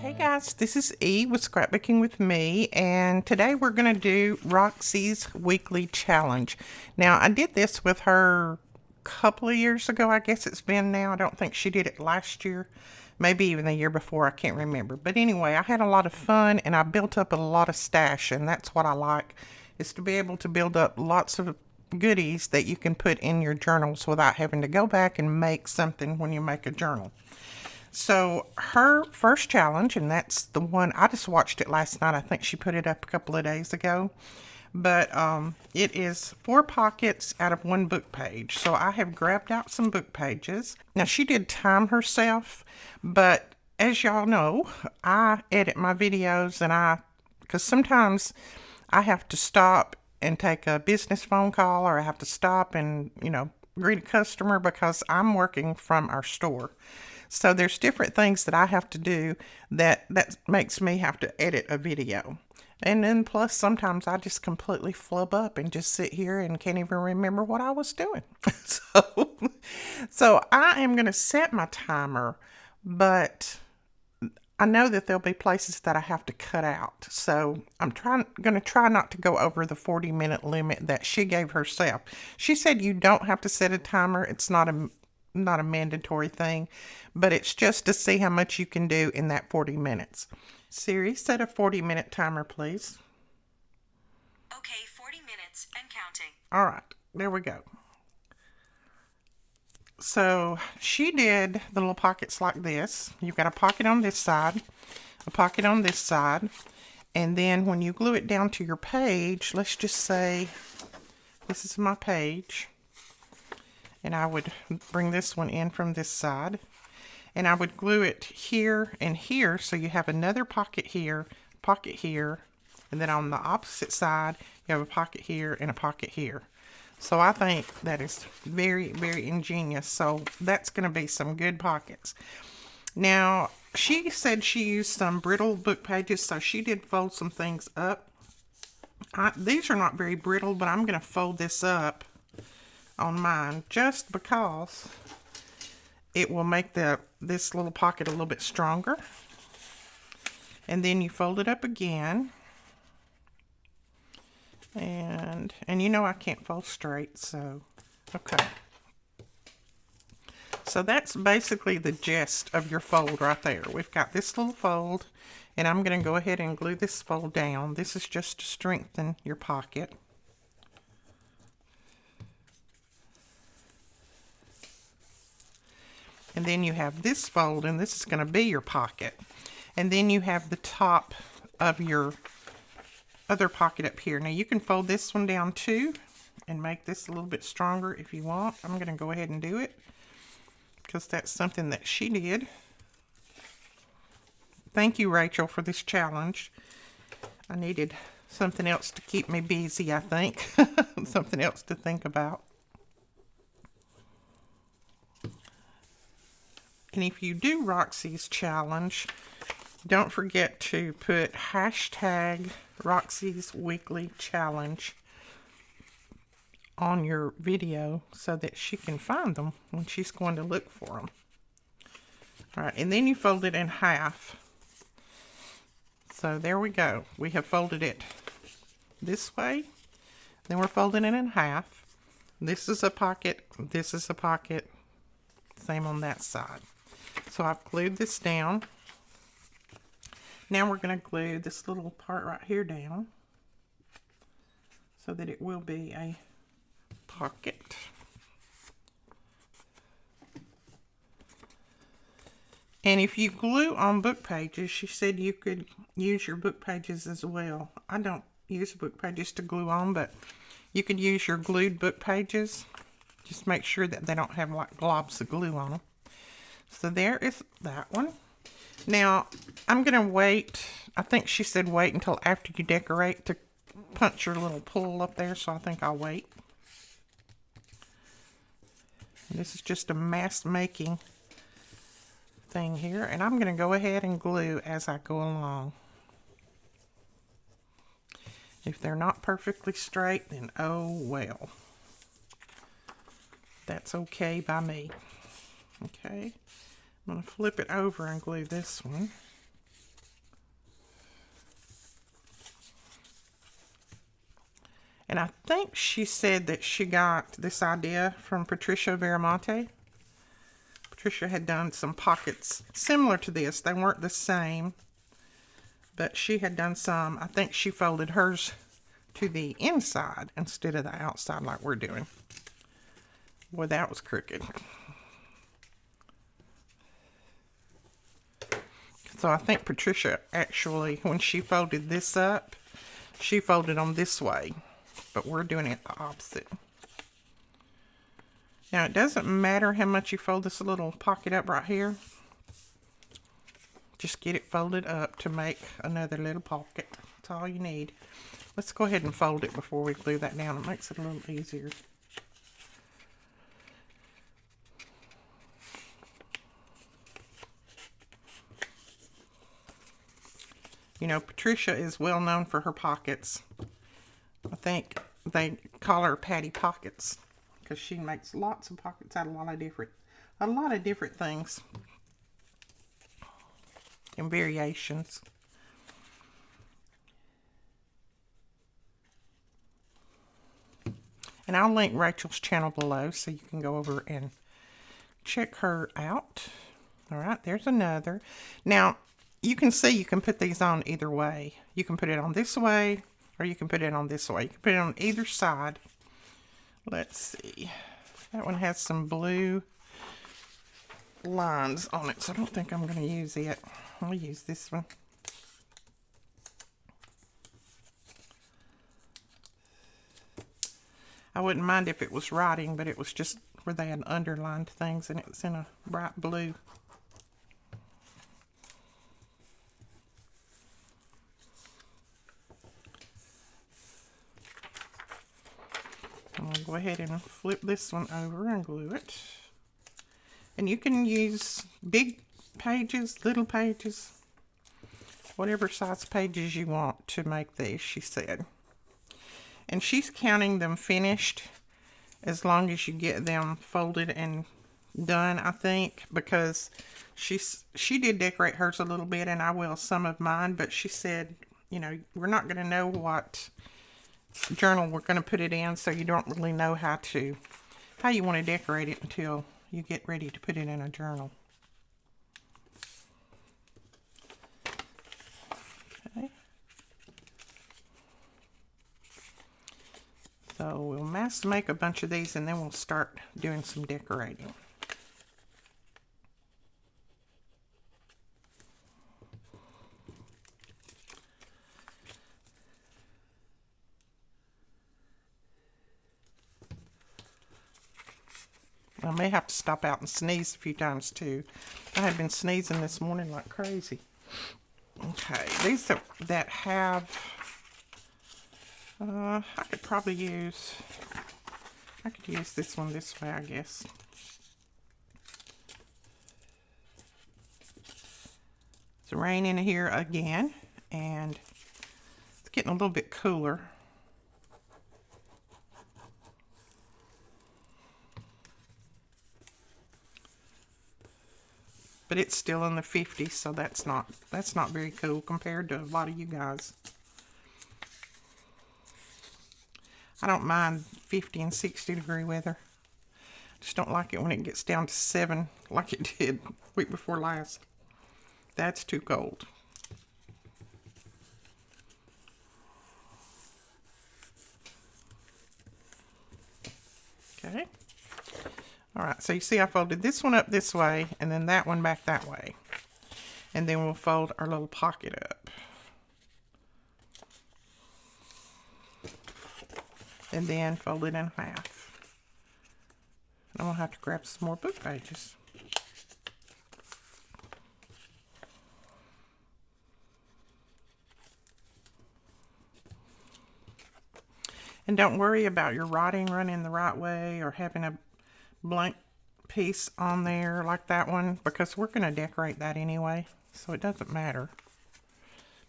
Hey guys, this is E with Scrapbooking with Me, and today we're going to do Roxy's weekly challenge. Now, I did this with her a couple of years ago, I guess it's been now. I don't think she did it last year, maybe even the year before, I can't remember. But anyway, I had a lot of fun and I built up a lot of stash, and that's what I like, is to be able to build up lots of goodies that you can put in your journals without having to go back and make something when you make a journal. So her first challenge, and that's the one, I just watched it last night. I think she put it up a couple of days ago. But it is 4 pockets out of 1 book page. So I have grabbed out some book pages. Now she did time herself, but as y'all know, I edit my videos because sometimes I have to stop and take a business phone call, or I have to stop and, greet a customer because I'm working from our store. So there's different things that I have to do that makes me have to edit a video. And then plus sometimes I just completely flub up and just sit here and can't even remember what I was doing. So I am going to set my timer, but I know that there'll be places that I have to cut out. So I'm going to try not to go over the 40-minute limit that she gave herself. She said you don't have to set a timer. It's not a mandatory thing, but it's just to see how much you can do in that 40 minutes. Siri, set a 40-minute timer, please. Okay, 40 minutes and counting. All right, there we go. So she did the little pockets like this. You've got a pocket on this side, a pocket on this side, and then when you glue it down to your page, let's just say this is my page, and I would bring this one in from this side, and I would glue it here and here, so you have another pocket here, and then on the opposite side you have a pocket here and a pocket here. So I think that is very, very ingenious. So that's going to be some good pockets. Now, she said she used some brittle book pages, so she did fold some things up. These are not very brittle, but I'm going to fold this up on mine just because it will make this little pocket a little bit stronger. And then you fold it up again. And I can't fold straight, so okay. So that's basically the gist of your fold right there. We've got this little fold, and I'm going to go ahead and glue this fold down. This is just to strengthen your pocket. And then you have this fold, and this is going to be your pocket. And then you have the top of your other pocket up here. Now you can fold this one down too and make this a little bit stronger if you want. I'm going to go ahead and do it because that's something that she did. Thank you, Rachel, for this challenge. I needed something else to keep me busy, I think. Something else to think about. And if you do Roxy's challenge, don't forget to put hashtag Roxy's weekly challenge on your video so that she can find them when she's going to look for them. All right, and then you fold it in half. So there we go. We have folded it this way. Then we're folding it in half. This is a pocket. This is a pocket. Same on that side. So I've glued this down. Now we're going to glue this little part right here down so that it will be a pocket. And if you glue on book pages, she said you could use your book pages as well. I don't use book pages to glue on, but you could use your glued book pages. Just make sure that they don't have like globs of glue on them. So there is that one. Now, I'm going to wait. I think she said wait until after you decorate to punch your little pull up there, so I think I'll wait. And this is just a mask making thing here, and I'm going to go ahead and glue as I go along. If they're not perfectly straight, then oh well. That's okay by me. Okay. I'm going to flip it over and glue this one. And I think she said that she got this idea from Patricia Vinemont. Patricia had done some pockets similar to this. They weren't the same, but she had done some. I think she folded hers to the inside instead of the outside like we're doing. Boy, that was crooked. So I think Patricia actually, when she folded this up, she folded them this way, but we're doing it the opposite. Now, it doesn't matter how much you fold this little pocket up right here. Just get it folded up to make another little pocket. That's all you need. Let's go ahead and fold it before we glue that down. It makes it a little easier. You know, Patricia is well known for her pockets. I think they call her Patty Pockets because she makes lots of pockets out of a lot of different things and variations. And I'll link Rachel's channel below so you can go over and check her out. All right, there's another. Now, you can see you can put these on either way. You can put it on this way, or you can put it on this way. You can put it on either side. Let's see. That one has some blue lines on it, so I don't think I'm going to use it. I'll use this one. I wouldn't mind if it was writing, but it was just where they had underlined things, and it was in a bright blue. I'm going to go ahead and flip this one over and glue it. And you can use big pages, little pages, whatever size pages you want to make these, she said. And she's counting them finished as long as you get them folded and done, I think, because she did decorate hers a little bit, and I will some of mine, but she said, you know, we're not going to know what journal we're going to put it in, so you don't really know how you want to decorate it until you get ready to put it in a journal. Okay. So we'll mass make a bunch of these, and then we'll start doing some decorating. I may have to stop out and sneeze a few times too. I have been sneezing this morning like crazy. Okay, these that have, I could probably use, this one this way, I guess. It's raining here again, and it's getting a little bit cooler. But it's still in the 50s, so that's not very cool compared to a lot of you guys. I don't mind 50 and 60 degree weather. Just don't like it when it gets down to 7 like it did week before last. That's too cold. Okay. All right, so you see I folded this one up this way, and then that one back that way. And then we'll fold our little pocket up. And then fold it in half. I'm going to have to grab some more book pages. And don't worry about your writing running the right way or having a blank piece on there like that one, because we're going to decorate that anyway, so it doesn't matter.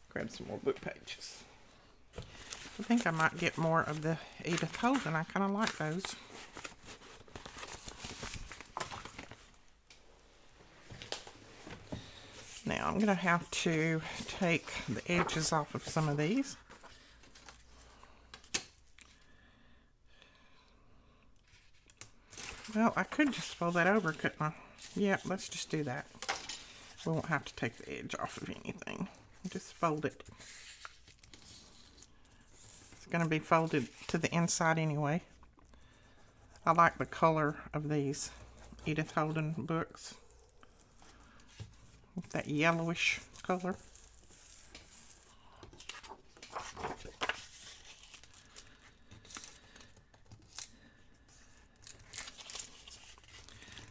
Grab some more book pages. I think I might get more of the Edith Holden. I kind of like those. Now I'm going to have to take the edges off of some of these. Well, I could just fold that over, couldn't I? Yeah, let's just do that. We won't have to take the edge off of anything. Just fold it. It's going to be folded to the inside anyway. I like the color of these Edith Holden books. With that yellowish color.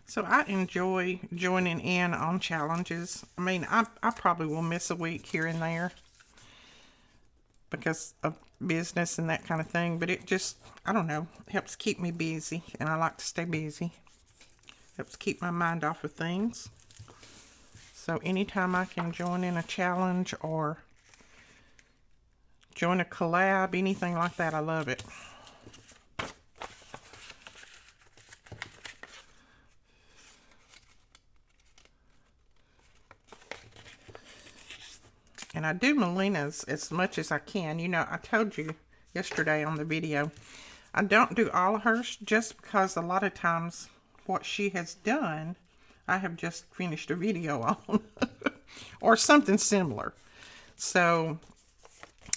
So I enjoy joining in on challenges. I mean, I probably will miss a week here and there because of business and that kind of thing. But it just, I don't know, helps keep me busy. And I like to stay busy. Helps keep my mind off of things. So anytime I can join in a challenge or join a collab, anything like that, I love it. And I do Melina's as much as I can. You know, I told you yesterday on the video, I don't do all of hers just because a lot of times what she has done, I have just finished a video on. Or something similar. So,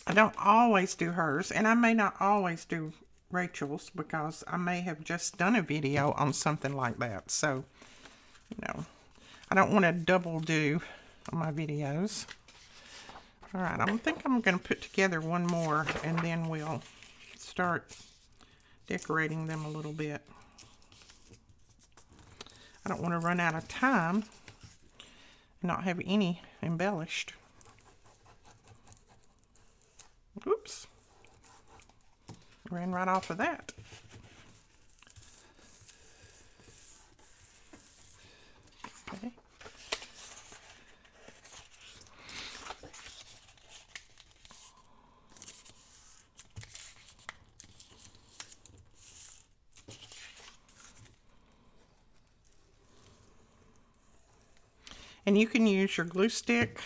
I don't always do hers. And I may not always do Rachel's because I may have just done a video on something like that. So, you know, I don't want to double do on my videos. Alright, I think I'm going to put together one more and then we'll start decorating them a little bit. I don't want to run out of time and not have any embellished. Oops. Ran right off of that. Okay. And you can use your glue stick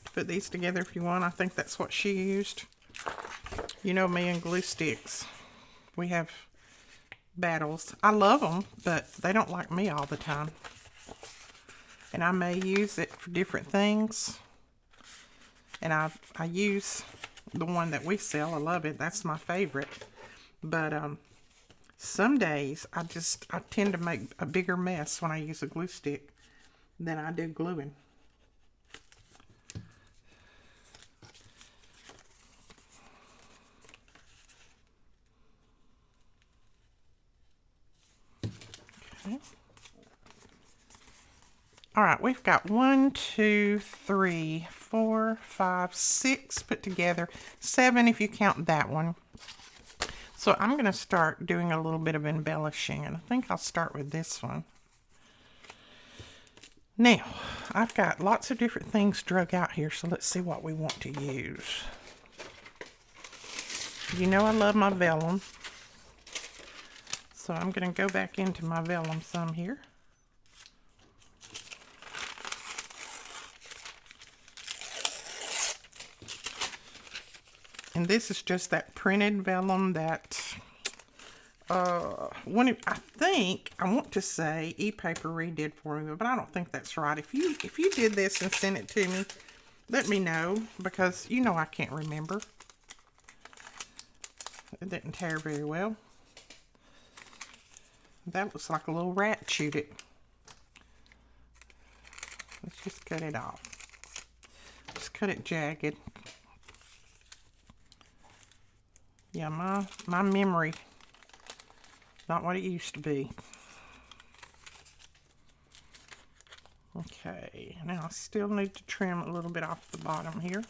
to put these together if you want. I think that's what she used. You know me and glue sticks. We have battles. I love them, but they don't like me all the time. And I may use it for different things. And I use the one that we sell. I love it. That's my favorite. But some days I tend to make a bigger mess when I use a glue stick than I do gluing. Okay. All right, we've got 1, 2, 3, 4, 5, 6 put together. 7 if you count that one. So I'm going to start doing a little bit of embellishing, and I think I'll start with this one. Now, I've got lots of different things drug out here, so let's see what we want to use. You know I love my vellum. So I'm going to go back into my vellum some here. And this is just that printed vellum that I want to say ePaper redid for me, but I don't think that's right. If you did this and sent it to me, let me know, because you know I can't remember. It didn't tear very well. That looks like a little rat chewed it. Let's just cut it off. Just cut it jagged. Yeah, my memory, not what it used to be. Okay, now I still need to trim a little bit off the bottom here.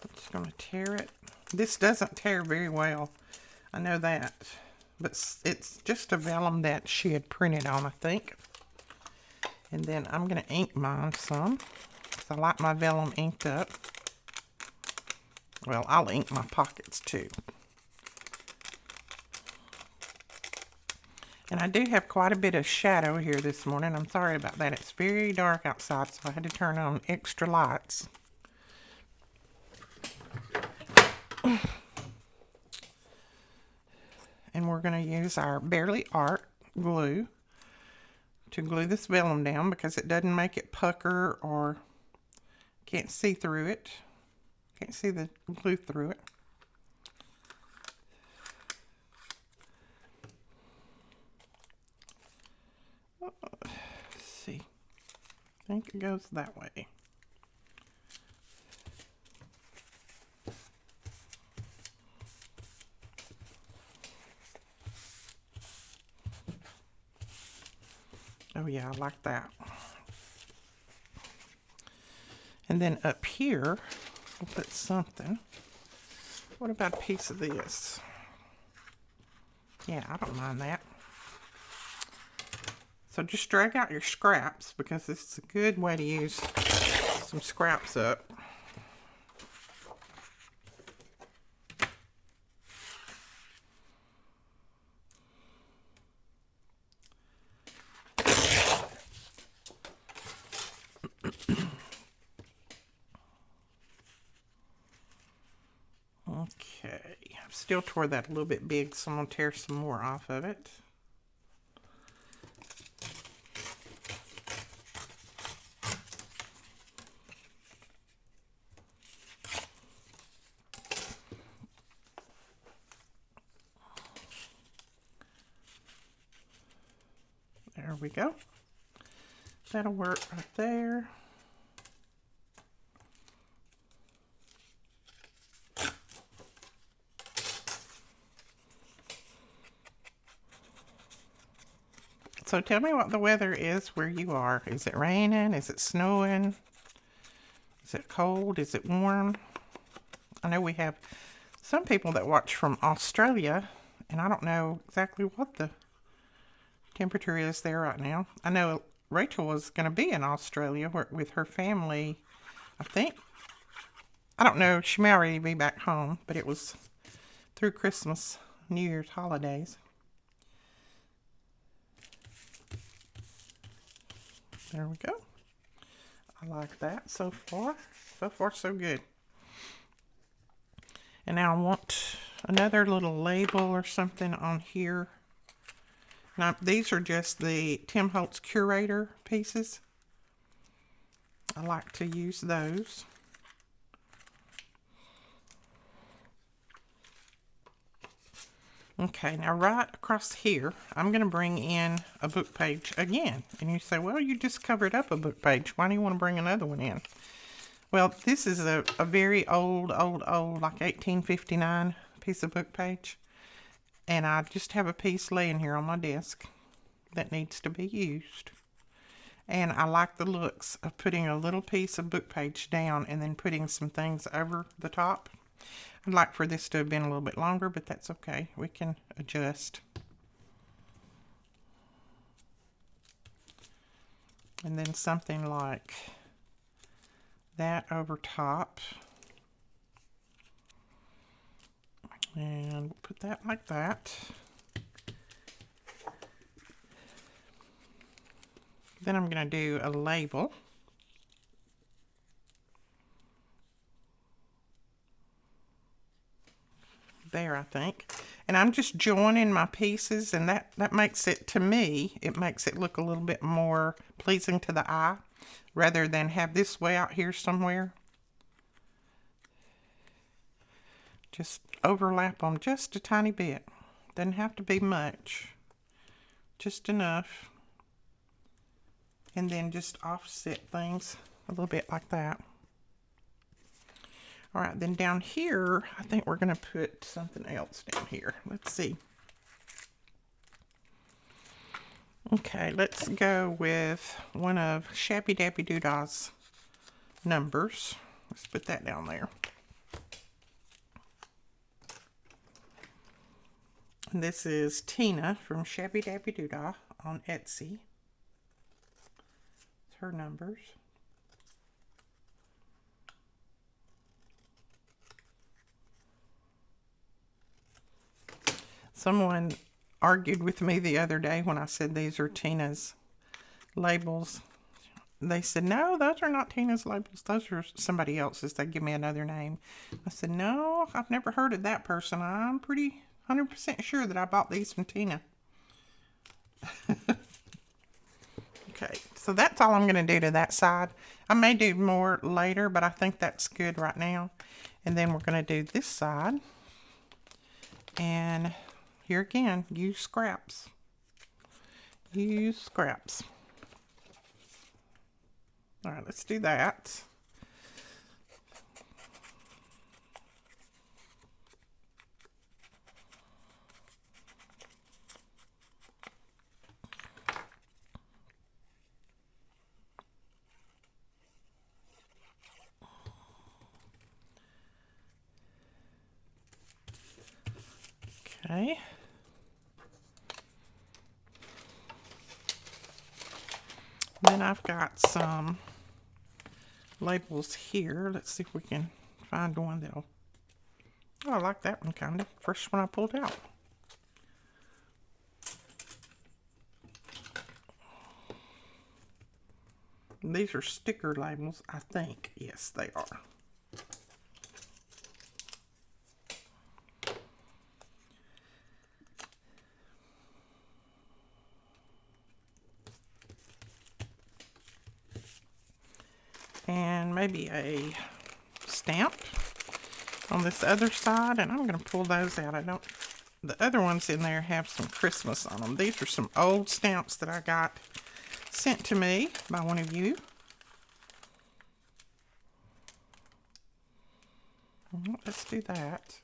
I'm just going to tear it. This doesn't tear very well, I know that, but it's just a vellum that she had printed on, I think. And then I'm going to ink mine some, because I like my vellum inked up. Well, I'll ink my pockets too. And I do have quite a bit of shadow here this morning. I'm sorry about that. It's very dark outside, so I had to turn on extra lights. And we're going to use our Barely Art glue to glue this vellum down because it doesn't make it pucker or can't see through it. Can't see the glue through it. Let's see. I think it goes that way. Oh yeah, I like that. And then up here, we'll put something. What about a piece of this? Yeah, I don't mind that. So just drag out your scraps because this is a good way to use some scraps up. Okay, I've still tore that a little bit big, so I'm going to tear some more off of it. There we go. That'll work right there. So tell me what the weather is where you are. Is it raining? Is it snowing? Is it cold? Is it warm? I know we have some people that watch from Australia, and I don't know exactly what the temperature is there right now. I know Rachel was going to be in Australia with her family, I think. I don't know. She may already be back home, but it was through Christmas, New Year's holidays. There we go. I like that so far. So far, so good. And now I want another little label or something on here. Now, these are just the Tim Holtz Curator pieces. I like to use those. Okay, now right across here, I'm going to bring in a book page again. And you say, well, you just covered up a book page. Why do you want to bring another one in? Well, this is a very old, like 1859 piece of book page. And I just have a piece laying here on my desk that needs to be used. And I like the looks of putting a little piece of book page down and then putting some things over the top. I'd like for this to have been a little bit longer, but that's okay. We can adjust. And then something like that over top. And we'll put that like that. Then I'm going to do a label. There, I think. And I'm just joining my pieces, and that makes it, to me, it makes it look a little bit more pleasing to the eye, rather than have this way out here somewhere. Just overlap them just a tiny bit. Doesn't have to be much. Just enough. And then just offset things a little bit like that. All right, then down here, I think we're going to put something else down here. Let's see. Okay, let's go with one of Shabby Dabby Doodah's numbers. Let's put that down there. And this is Tina from Shabby Dabby Doodah on Etsy. It's her numbers. Someone argued with me the other day when I said these are Tina's labels. They said, no, those are not Tina's labels. Those are somebody else's. They give me another name. I said, no, I've never heard of that person. I'm pretty 100% sure that I bought these from Tina. Okay, so that's all I'm going to do to that side. I may do more later, but I think that's good right now. And then we're going to do this side. And here again, use scraps. Use scraps. All right, let's do that. Okay. Then I've got some labels here. Let's see if we can find one that'll... Oh, I like that one kind of. First one I pulled out. These are sticker labels, I think. Yes, they are. And maybe a stamp on this other side, and I'm going to pull those out. The other ones in there have some Christmas on them. These are some old stamps that I got sent to me by one of you. Let's do that.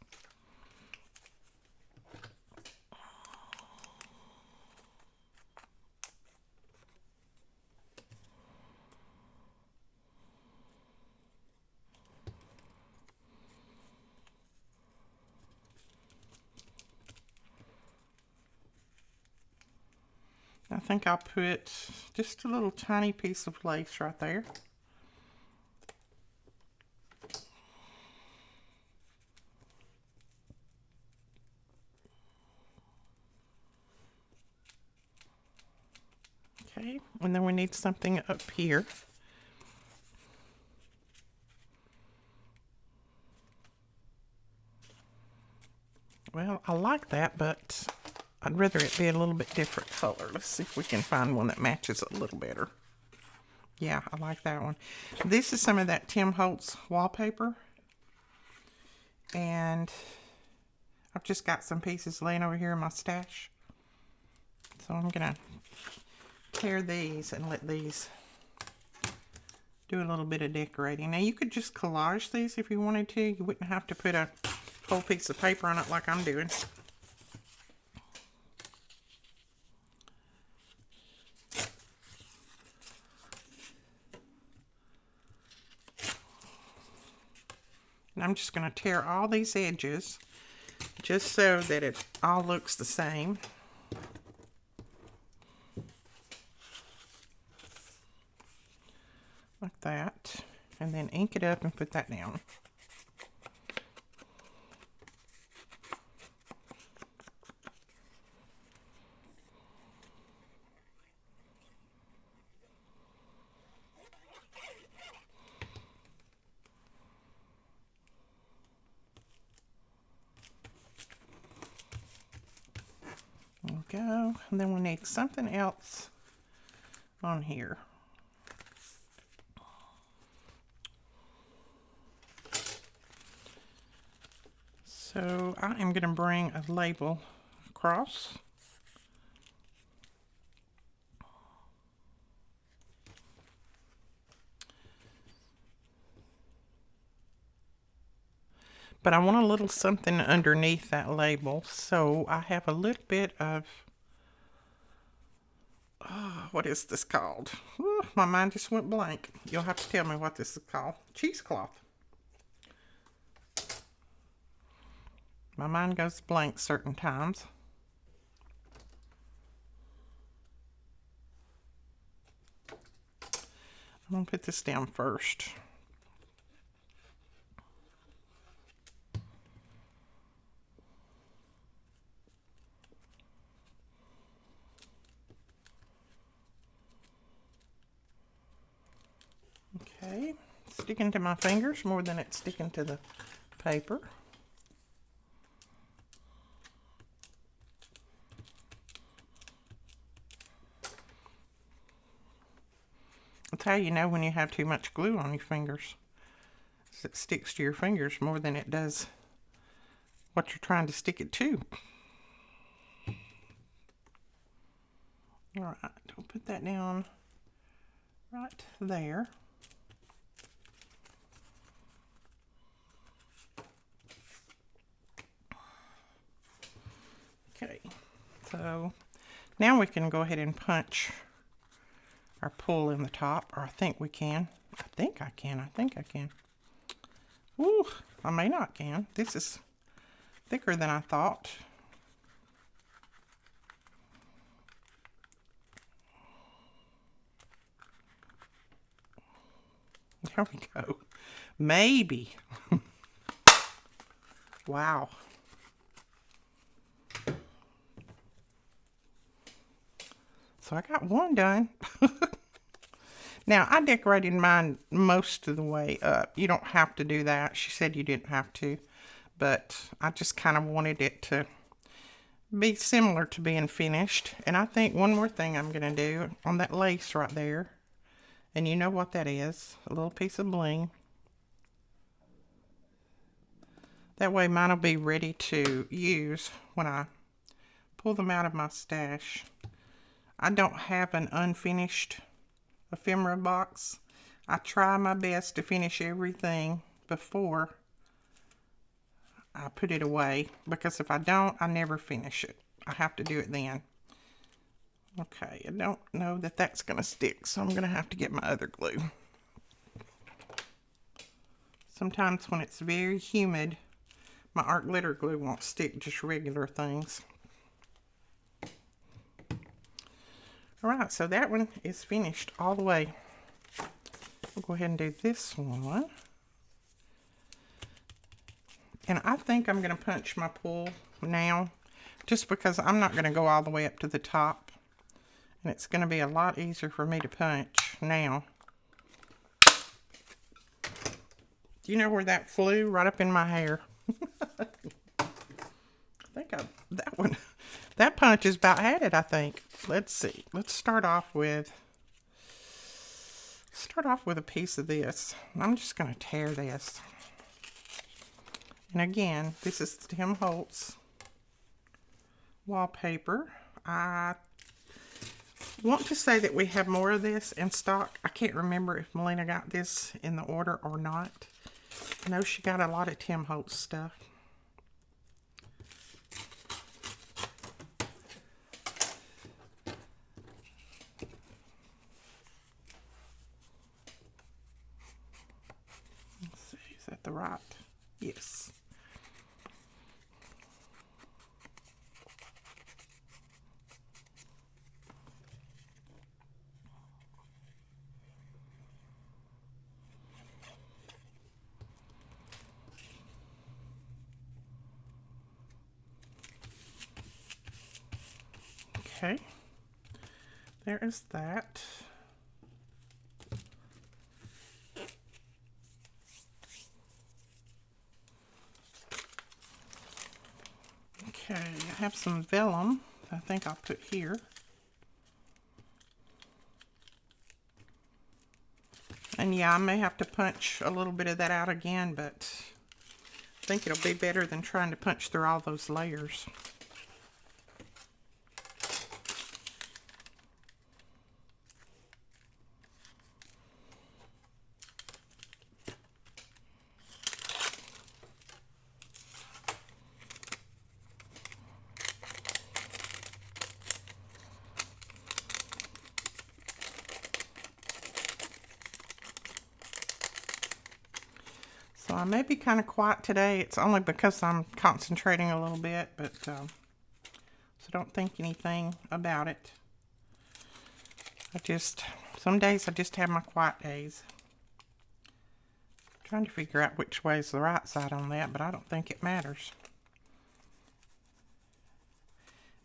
I think I'll put just a little tiny piece of lace right there. Okay, and then we need something up here. Well, I like that, but I'd rather it be a little bit different color. Let's see if we can find one that matches a little better. Yeah, I like that one. This is some of that Tim Holtz wallpaper. And I've just got some pieces laying over here in my stash. So I'm going to tear these and let these do a little bit of decorating. Now you could just collage these if you wanted to. You wouldn't have to put a whole piece of paper on it like I'm doing. And I'm just going to tear all these edges just so that it all looks the same. Like that. And then ink it up and put that down. There we go. And then we need something else on here. So I am going to bring a label across. But I want a little something underneath that label. So I have a little bit of, what is this called? My mind just went blank. You'll have to tell me what this is called. Cheesecloth. My mind goes blank certain times. I'm going to put this down first. Okay, sticking to my fingers more than it's sticking to the paper. That's how you know when you have too much glue on your fingers. It sticks to your fingers more than it does what you're trying to stick it to. All right, we'll put that down right there. Okay, so now we can go ahead and punch our pull in the top, or I think we can. I think I can. Ooh, I may not can. This is thicker than I thought. There we go. Maybe. Wow. So I got one done. Now, I decorated mine most of the way up. You don't have to do that. She said you didn't have to. But I just kind of wanted it to be similar to being finished. And I think one more thing I'm going to do on that lace right there. And you know what that is. A little piece of bling. That way mine will be ready to use when I pull them out of my stash. I don't have an unfinished ephemera box. I try my best to finish everything before I put it away, because if I don't, I never finish it. I have to do it then. Okay, I don't know that that's going to stick, so I'm going to have to get my other glue. Sometimes when it's very humid, my art glitter glue won't stick, just regular things. Alright, so that one is finished all the way. We'll go ahead and do this one. And I think I'm going to punch my pull now, just because I'm not going to go all the way up to the top. And it's going to be a lot easier for me to punch now. Do you know where that flew? Right up in my hair. I think that punch is about had it, I think. Let's see. Let's start off with a piece of this. I'm just going to tear this. And again, this is Tim Holtz wallpaper. I want to say that we have more of this in stock. I can't remember if Melina got this in the order or not. I know she got a lot of Tim Holtz stuff. Let's see, is that the right? Yes. Okay, there is that. Okay, I have some vellum I think I'll put here. And yeah, I may have to punch a little bit of that out again, but I think it'll be better than trying to punch through all those layers. So I may be kind of quiet today. It's only because I'm concentrating a little bit, but so don't think anything about it. Some days I just have my quiet days. I'm trying to figure out which way is the right side on that, but I don't think it matters.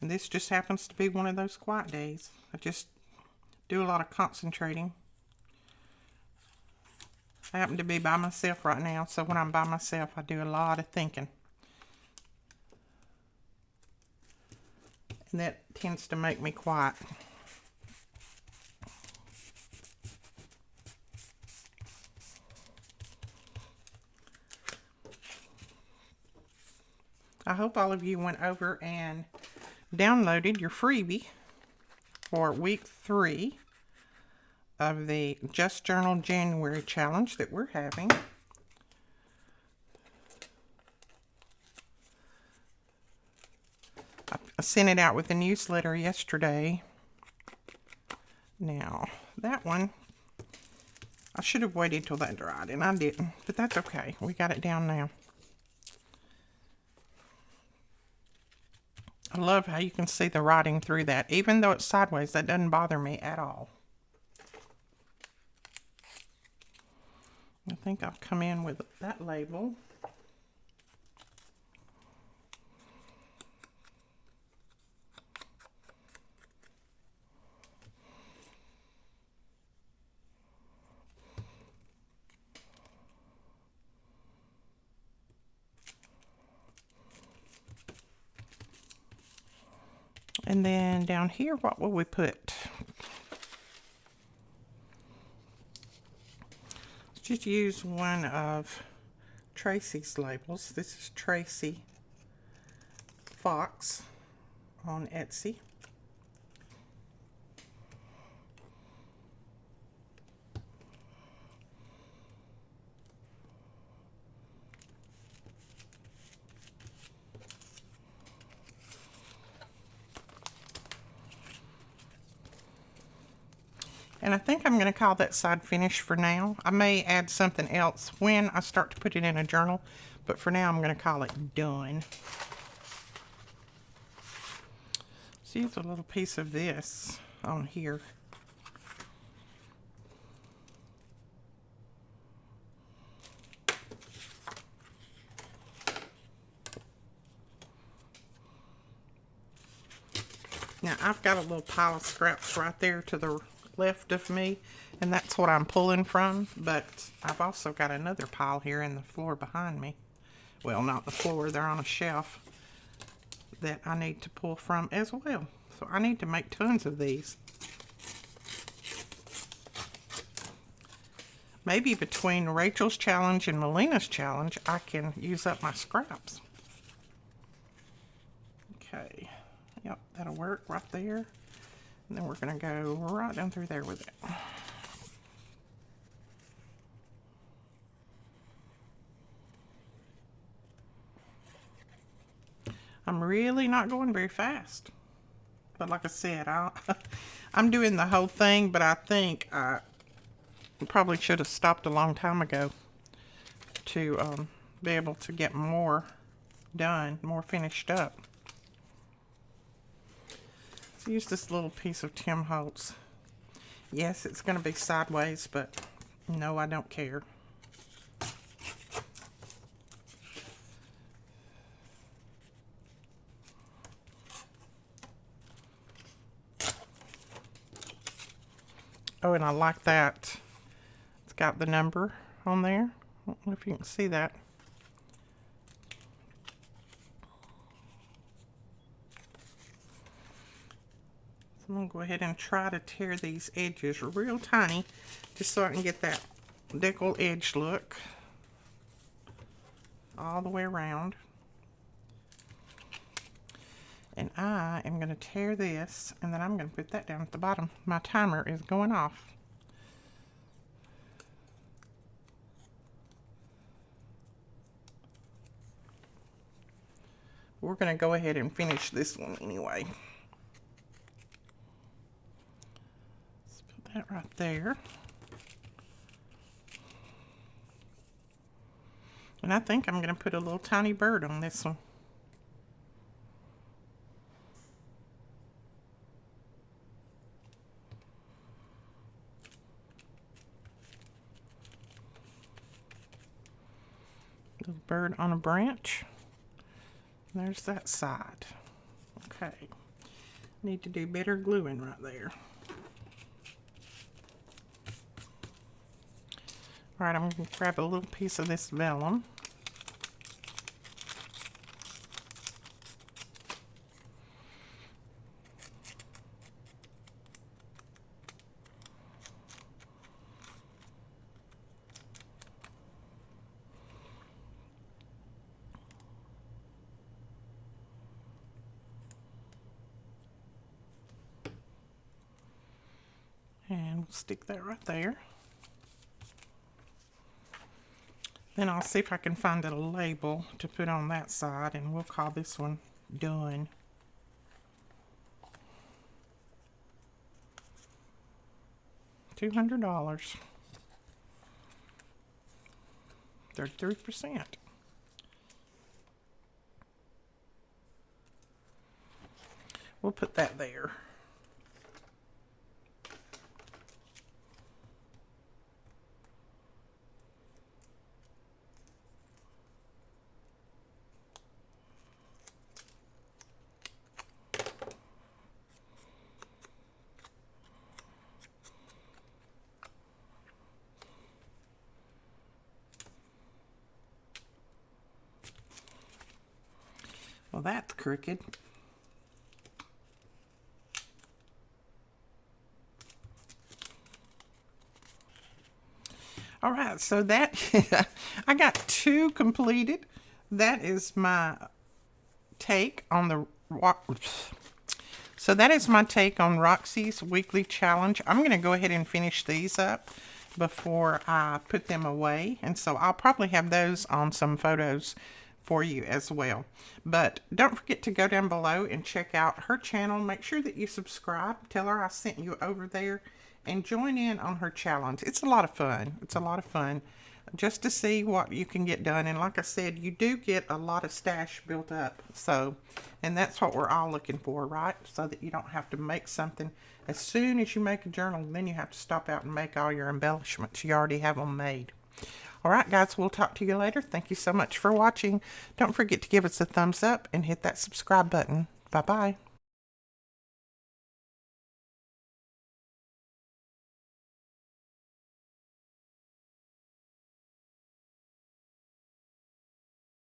And this just happens to be one of those quiet days. I just do a lot of concentrating. I happen to be by myself right now, so when I'm by myself, I do a lot of thinking. And that tends to make me quiet. I hope all of you went over and downloaded your freebie for week 3 of the Just Journal January challenge that we're having. I sent it out with a newsletter yesterday. Now, that one, I should have waited till that dried, and I didn't, but that's okay. We got it down now. I love how you can see the writing through that. Even though it's sideways, that doesn't bother me at all. I think I'll come in with that label. And then down here, what will we put? Let's just use one of Tracy's labels. This is Tracy Fox on Etsy. And I think I'm going to call that side finished for now. I may add something else when I start to put it in a journal, but for now I'm going to call it done. Let's use a little piece of this on here. Now I've got a little pile of scraps right there to the left of me, and that's what I'm pulling from, but I've also got another pile here in the floor behind me. Well, not the floor, they're on a shelf that I need to pull from as well. So I need to make tons of these. Maybe between Rachel's challenge and Melina's challenge, I can use up my scraps. Okay, yep, that'll work right there. And then we're going to go right down through there with it. I'm really not going very fast. But like I said, I'm doing the whole thing, but I think I probably should have stopped a long time ago to be able to get more done, more finished up. Use this little piece of Tim Holtz. Yes, it's going to be sideways, but no, I don't care. Oh, and I like that. It's got the number on there. I don't know if you can see that. I'm going to go ahead and try to tear these edges real tiny just so I can get that decal edge look all the way around. And I am going to tear this, and then I'm going to put that down at the bottom. My timer is going off. We're going to go ahead and finish this one anyway. That right there. And I think I'm going to put a little tiny bird on this one. Little bird on a branch. And there's that side. Okay. Need to do better gluing right there. Alright, I'm going to grab a little piece of this vellum. Stick that right there. Then I'll see if I can find a label to put on that side, and we'll call this one Done. $200. 33%. We'll put that there. Well, that's crooked. All right, so that I got 2 completed. That is my take on the Roxy's weekly challenge. I'm going to go ahead and finish these up before I put them away, and so I'll probably have those on some photos for you as well. But don't forget to go down below and check out her channel. Make sure that you subscribe. Tell her I sent you over there, and join in on her challenge. It's a lot of fun. It's a lot of fun just to see what you can get done. And like I said, you do get a lot of stash built up. So, and that's what we're all looking for, right? So that you don't have to make something. As soon as you make a journal, then you have to stop out and make all your embellishments. You already have them made. All right, guys, we'll talk to you later. Thank you so much for watching. Don't forget to give us a thumbs up and hit that subscribe button. Bye-bye.